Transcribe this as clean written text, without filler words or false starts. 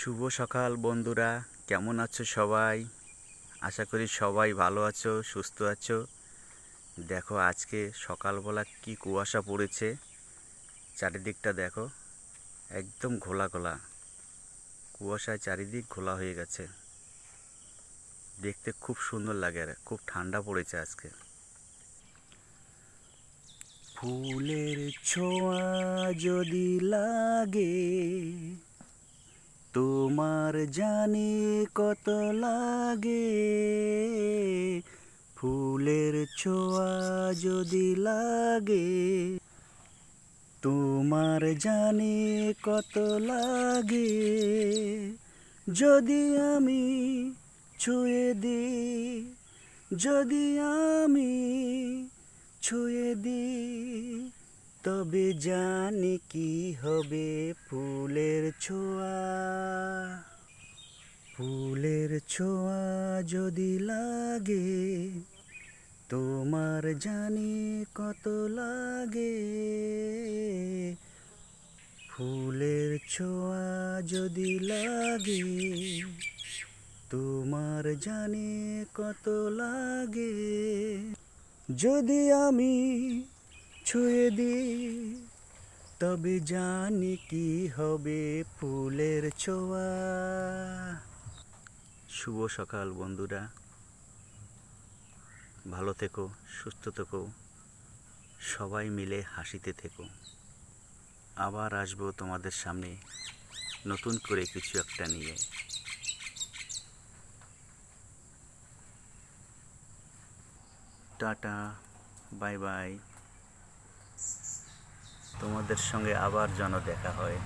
শুভ সকাল বন্ধুরা, কেমন আছো সবাই? আশা করি সবাই ভালো আছো, সুস্থ আছো। দেখো আজকে সকালবেলা কি কুয়াশা পড়েছে, চারিদিকটা দেখো, একদম ঘোলা ঘোলা কুয়াশায় চারিদিক ঘোলা হয়ে গেছে। দেখতে খুব সুন্দর লাগে আর খুব ঠান্ডা পড়েছে আজকে। ফুলের ছোঁয়া যদি লাগে তোমার জানি কত লাগে, ফুলের ছোঁয়া যদি লাগে তোমার জানি কত লাগে। যদি আমি ছুঁয়ে দিই, যদি আমি ছুঁয়ে দিই, তবে জানি কি হবে ফুলের ছোঁয়া। ফুলের ছোঁয়া যদি লাগে তোমার জানি কত লাগে, ফুলের ছোঁয়া যদি লাগে তোমার জানি কত লাগে। যদি আমি ছুঁয়ে দিই, তবে জানি কি হবে ফুলের ছোঁয়া। শুভ সকাল বন্ধুরা, ভালো থেকো, সুস্থ থেকো, সবাই মিলে হাসিতে থেকো। আবার আসবো তোমাদের সামনে নতুন করে কিছু একটা নিয়ে। Tata, bye bye. তোমাদের সঙ্গে আবার যেন দেখা হয়।